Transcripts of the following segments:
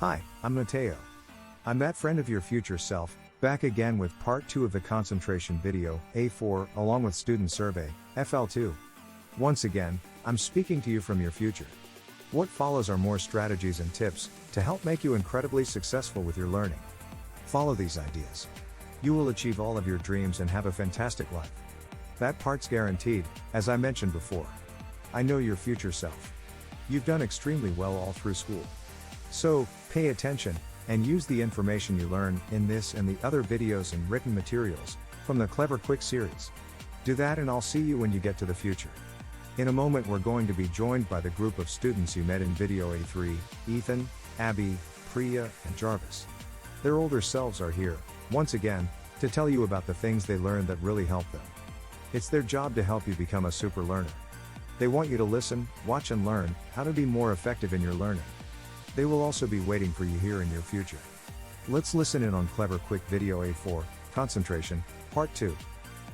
Hi, I'm Mateo. I'm that friend of your future self, back again with part 2 of the concentration video, A4, along with student survey, FL2. Once again, I'm speaking to you from your future. What follows are more strategies and tips to help make you incredibly successful with your learning. Follow these ideas. You will achieve all of your dreams and have a fantastic life. That part's guaranteed, as I mentioned before. I know your future self. You've done extremely well all through school. So, pay attention, and use the information you learn in this and the other videos and written materials from the Clever Quick series. Do that and I'll see you when you get to the future. In a moment we're going to be joined by the group of students you met in video A3, Ethan, Abby, Priya, and Jarvis. Their older selves are here, once again, to tell you about the things they learned that really helped them. It's their job to help you become a super learner. They want you to listen, watch and learn how to be more effective in your learning. They will also be waiting for you here in your future. Let's listen in on Clever Quick Video A4, Concentration, Part 2.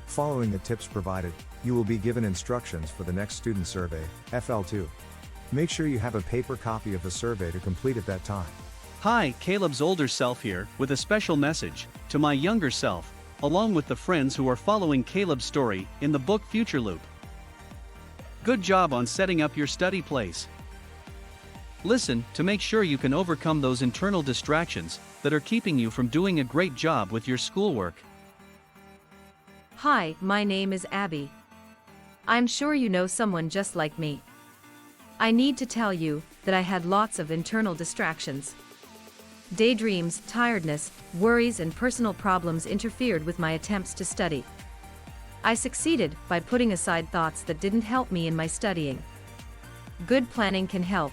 Following the tips provided, you will be given instructions for the next student survey, FL2. Make sure you have a paper copy of the survey to complete at that time. Hi, Caleb's older self here, with a special message to my younger self, along with the friends who are following Caleb's story in the book Future Loop. Good job on setting up your study place. Listen to make sure you can overcome those internal distractions that are keeping you from doing a great job with your schoolwork. Hi, my name is Abby. I'm sure you know someone just like me. I need to tell you that I had lots of internal distractions. Daydreams, tiredness, worries and personal problems interfered with my attempts to study. I succeeded by putting aside thoughts that didn't help me in my studying. Good planning can help.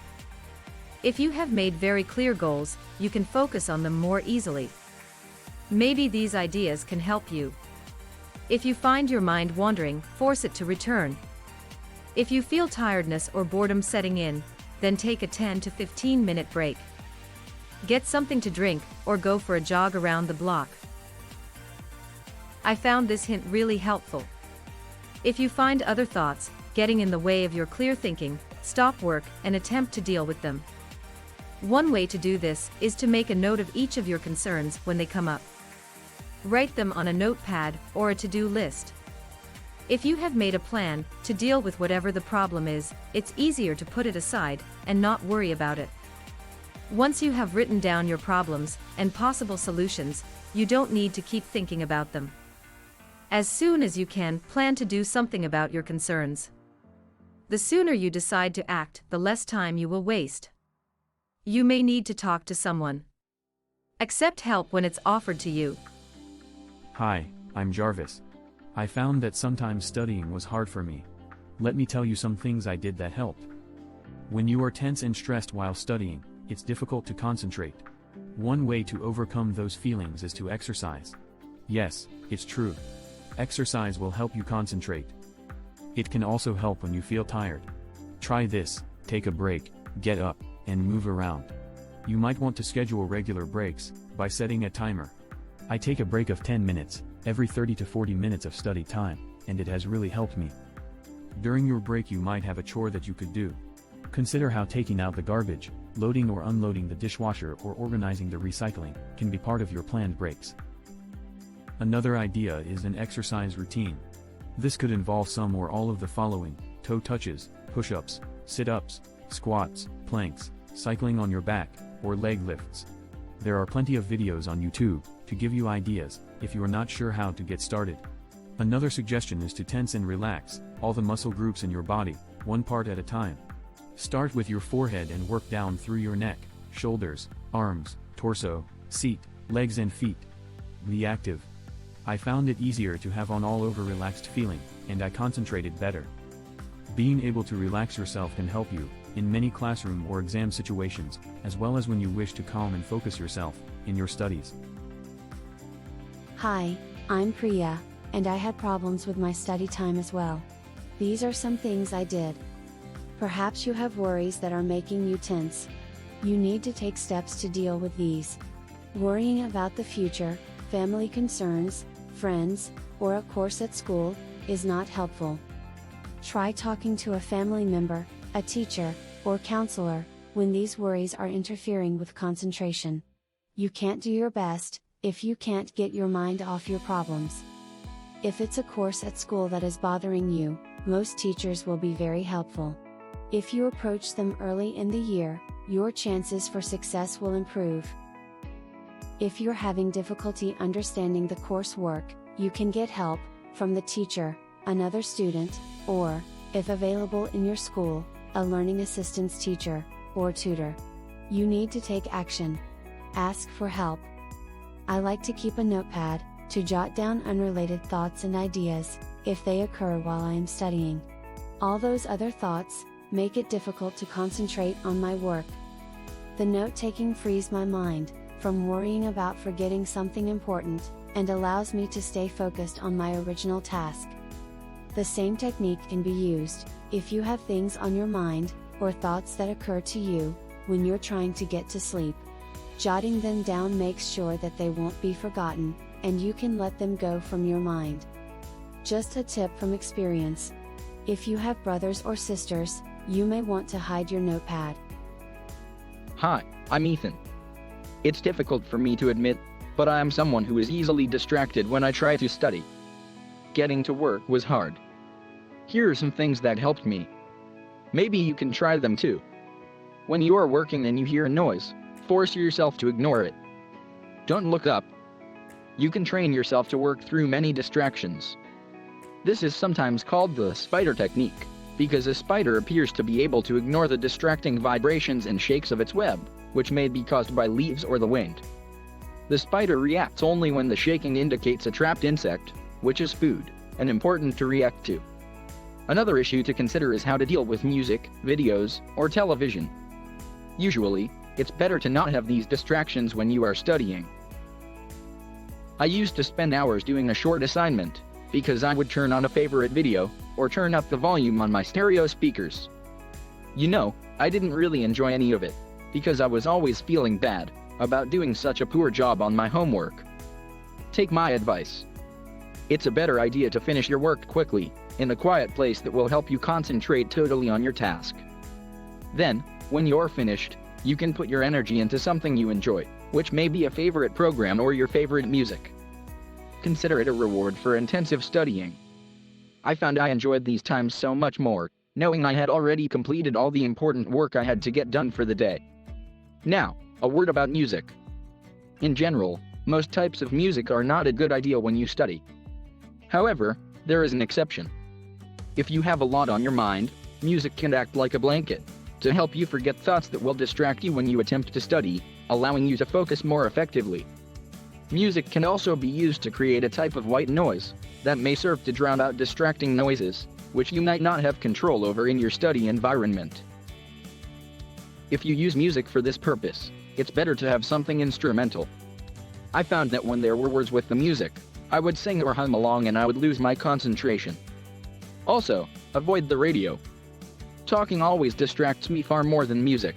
If you have made very clear goals, you can focus on them more easily. Maybe these ideas can help you. If you find your mind wandering, force it to return. If you feel tiredness or boredom setting in, then take a 10 to 15 minute break. Get something to drink, or go for a jog around the block. I found this hint really helpful. If you find other thoughts getting in the way of your clear thinking, stop work and attempt to deal with them. One way to do this is to make a note of each of your concerns when they come up. Write them on a notepad or a to-do list. If you have made a plan to deal with whatever the problem is, it's easier to put it aside and not worry about it. Once you have written down your problems and possible solutions, you don't need to keep thinking about them. As soon as you can, plan to do something about your concerns. The sooner you decide to act, the less time you will waste. You may need to talk to someone. Accept help when it's offered to you. Hi, I'm Jarvis. I found that sometimes studying was hard for me. Let me tell you some things I did that helped. When you are tense and stressed while studying, it's difficult to concentrate. One way to overcome those feelings is to exercise. Yes, it's true. Exercise will help you concentrate. It can also help when you feel tired. Try this: take a break, get up, and move around. You might want to schedule regular breaks by setting a timer. I take a break of 10 minutes every 30 to 40 minutes of study time, and it has really helped me. During your break you might have a chore that you could do. Consider how taking out the garbage, loading or unloading the dishwasher or organizing the recycling can be part of your planned breaks. Another idea is an exercise routine. This could involve some or all of the following: toe touches, push-ups, sit-ups, squats, planks, cycling on your back, or leg lifts. There are plenty of videos on YouTube to give you ideas if you are not sure how to get started. Another suggestion is to tense and relax all the muscle groups in your body, one part at a time. Start with your forehead and work down through your neck, shoulders, arms, torso, seat, legs and feet. Be active. I found it easier to have an all-over relaxed feeling, and I concentrated better. Being able to relax yourself can help you in many classroom or exam situations, as well as when you wish to calm and focus yourself in your studies. Hi, I'm Priya, and I had problems with my study time as well. These are some things I did. Perhaps you have worries that are making you tense. You need to take steps to deal with these. Worrying about the future, family concerns, friends, or a course at school is not helpful. Try talking to a family member, a teacher, or counselor when these worries are interfering with concentration. You can't do your best if you can't get your mind off your problems. If it's a course at school that is bothering you, most teachers will be very helpful. If you approach them early in the year, your chances for success will improve. If you're having difficulty understanding the coursework, you can get help from the teacher, another student, or, if available in your school, a learning assistance teacher or tutor. You need to take action. Ask for help. I like to keep a notepad to jot down unrelated thoughts and ideas if they occur while I am studying. All those other thoughts make it difficult to concentrate on my work. The note-taking frees my mind from worrying about forgetting something important, and allows me to stay focused on my original task. The same technique can be used if you have things on your mind, or thoughts that occur to you when you're trying to get to sleep. Jotting them down makes sure that they won't be forgotten, and you can let them go from your mind. Just a tip from experience. If you have brothers or sisters, you may want to hide your notepad. Hi, I'm Ethan. It's difficult for me to admit, but I am someone who is easily distracted when I try to study. Getting to work was hard. Here are some things that helped me. Maybe you can try them too. When you are working and you hear a noise, force yourself to ignore it. Don't look up. You can train yourself to work through many distractions. This is sometimes called the spider technique, because a spider appears to be able to ignore the distracting vibrations and shakes of its web, which may be caused by leaves or the wind. The spider reacts only when the shaking indicates a trapped insect, which is food, and important to react to. Another issue to consider is how to deal with music, videos, or television. Usually, it's better to not have these distractions when you are studying. I used to spend hours doing a short assignment, because I would turn on a favorite video, or turn up the volume on my stereo speakers. You know, I didn't really enjoy any of it, because I was always feeling bad about doing such a poor job on my homework. Take my advice. It's a better idea to finish your work quickly, in a quiet place that will help you concentrate totally on your task. Then, when you're finished, you can put your energy into something you enjoy, which may be a favorite program or your favorite music. Consider it a reward for intensive studying. I found I enjoyed these times so much more, knowing I had already completed all the important work I had to get done for the day. Now, a word about music. In general, most types of music are not a good idea when you study. However, there is an exception. If you have a lot on your mind, music can act like a blanket to help you forget thoughts that will distract you when you attempt to study, allowing you to focus more effectively. Music can also be used to create a type of white noise that may serve to drown out distracting noises, which you might not have control over in your study environment. If you use music for this purpose, it's better to have something instrumental. I found that when there were words with the music, I would sing or hum along and I would lose my concentration. Also, avoid the radio. Talking always distracts me far more than music.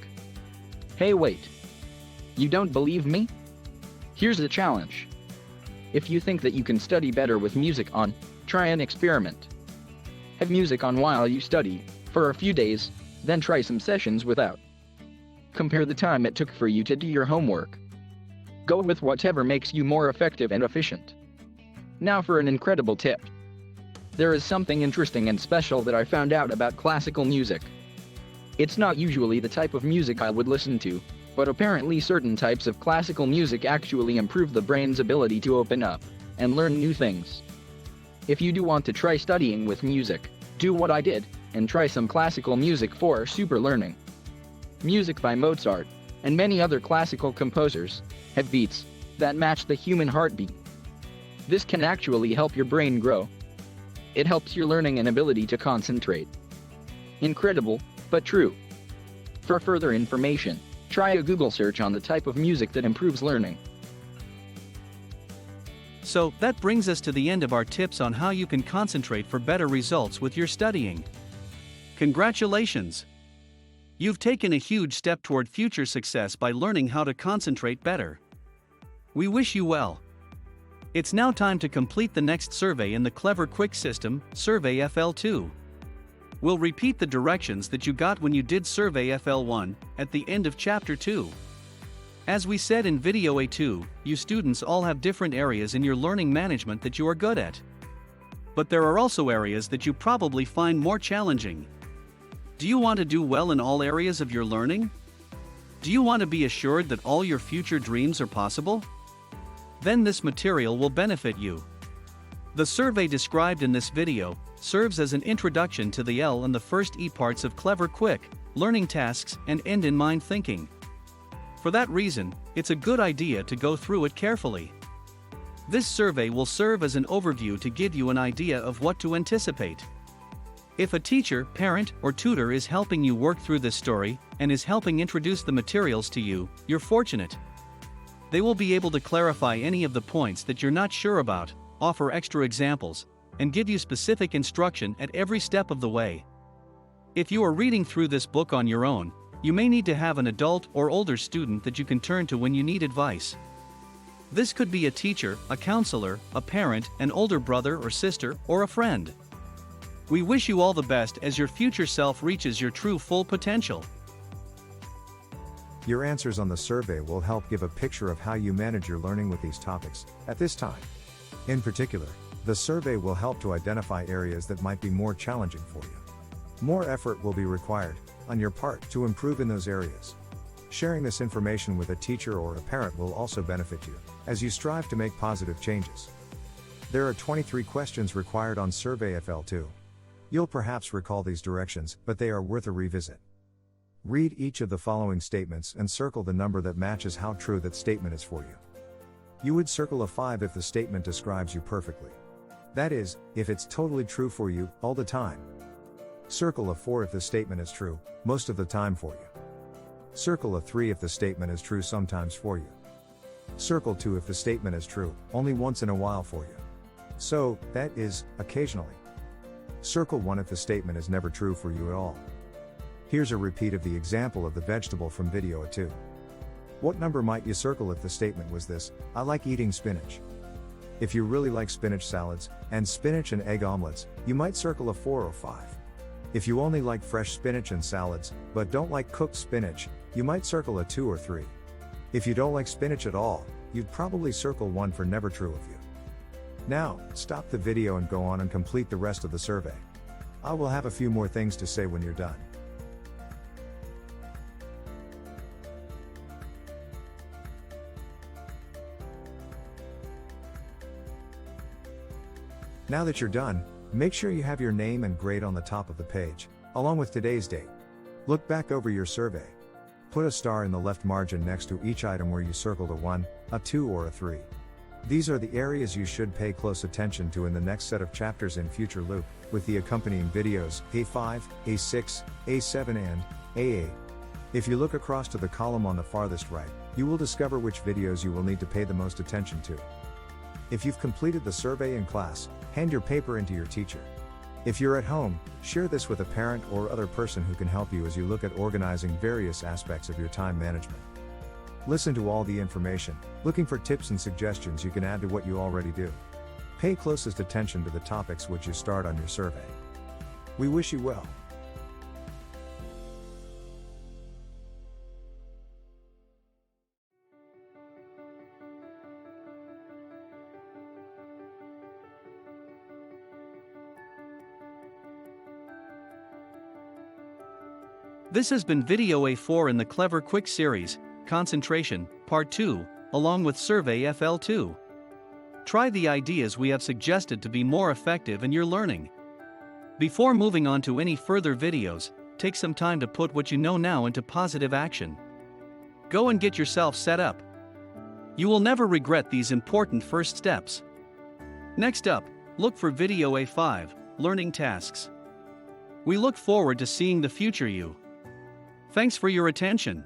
Hey wait. You don't believe me? Here's the challenge. If you think that you can study better with music on, try an experiment. Have music on while you study, for a few days, then try some sessions without. Compare the time it took for you to do your homework. Go with whatever makes you more effective and efficient. Now for an incredible tip. There is something interesting and special that I found out about classical music. It's not usually the type of music I would listen to, but apparently certain types of classical music actually improve the brain's ability to open up and learn new things. If you do want to try studying with music, do what I did, and try some classical music for super learning. Music by Mozart, and many other classical composers, have beats that match the human heartbeat. This can actually help your brain grow. It helps your learning and ability to concentrate. Incredible, but true. For further information, try a Google search on the type of music that improves learning. So, that brings us to the end of our tips on how you can concentrate for better results with your studying. Congratulations! You've taken a huge step toward future success by learning how to concentrate better. We wish you well. It's now time to complete the next survey in the clever quick system, Survey FL2. We'll repeat the directions that you got when you did Survey FL1 at the end of Chapter 2. As we said in Video A2, you students all have different areas in your learning management that you are good at. But there are also areas that you probably find more challenging. Do you want to do well in all areas of your learning? Do you want to be assured that all your future dreams are possible? Then this material will benefit you. The survey described in this video serves as an introduction to the L and the first E parts of clever quick learning tasks and end-in-mind thinking. For that reason, it's a good idea to go through it carefully. This survey will serve as an overview to give you an idea of what to anticipate. If a teacher, parent, or tutor is helping you work through this story and is helping introduce the materials to you, you're fortunate. They will be able to clarify any of the points that you're not sure about, offer extra examples, and give you specific instruction at every step of the way. If you are reading through this book on your own, you may need to have an adult or older student that you can turn to when you need advice. This could be a teacher, a counselor, a parent, an older brother or sister, or a friend. We wish you all the best as your future self reaches your true full potential. Your answers on the survey will help give a picture of how you manage your learning with these topics at this time. In particular, the survey will help to identify areas that might be more challenging for you. More effort will be required on your part to improve in those areas. Sharing this information with a teacher or a parent will also benefit you as you strive to make positive changes. There are 23 questions required on Survey FL2. You'll perhaps recall these directions, but they are worth a revisit. Read each of the following statements and circle the number that matches how true that statement is for you. You would circle a 5 if the statement describes you perfectly. That is, if it's totally true for you, all the time. Circle a 4 if the statement is true, most of the time for you. Circle a 3 if the statement is true sometimes for you. Circle 2 if the statement is true, only once in a while for you. So, that is, occasionally. Circle 1 if the statement is never true for you at all. Here's a repeat of the example of the vegetable from Video A2. What number might you circle if the statement was this: I like eating spinach? If you really like spinach salads, and spinach and egg omelets, you might circle a 4 or 5. If you only like fresh spinach and salads, but don't like cooked spinach, you might circle a 2 or 3. If you don't like spinach at all, you'd probably circle 1 for never true of you. Now, stop the video and go on and complete the rest of the survey. I will have a few more things to say when you're done. Now that you're done, make sure you have your name and grade on the top of the page, along with today's date. Look back over your survey. Put a star in the left margin next to each item where you circled a 1, a 2 or a 3. These are the areas you should pay close attention to in the next set of chapters in Future Loop, with the accompanying videos A5, A6, A7 and A8. If you look across to the column on the farthest right, you will discover which videos you will need to pay the most attention to. If you've completed the survey in class, hand your paper in to your teacher. If you're at home, share this with a parent or other person who can help you as you look at organizing various aspects of your time management. Listen to all the information, looking for tips and suggestions you can add to what you already do. Pay closest attention to the topics which you start on your survey. We wish you well. This has been Video A4 in the Clever Quick series, Concentration, Part 2, along with Survey FL2. Try the ideas we have suggested to be more effective in your learning. Before moving on to any further videos, take some time to put what you know now into positive action. Go and get yourself set up. You will never regret these important first steps. Next up, look for Video A5, Learning Tasks. We look forward to seeing the future you. Thanks for your attention.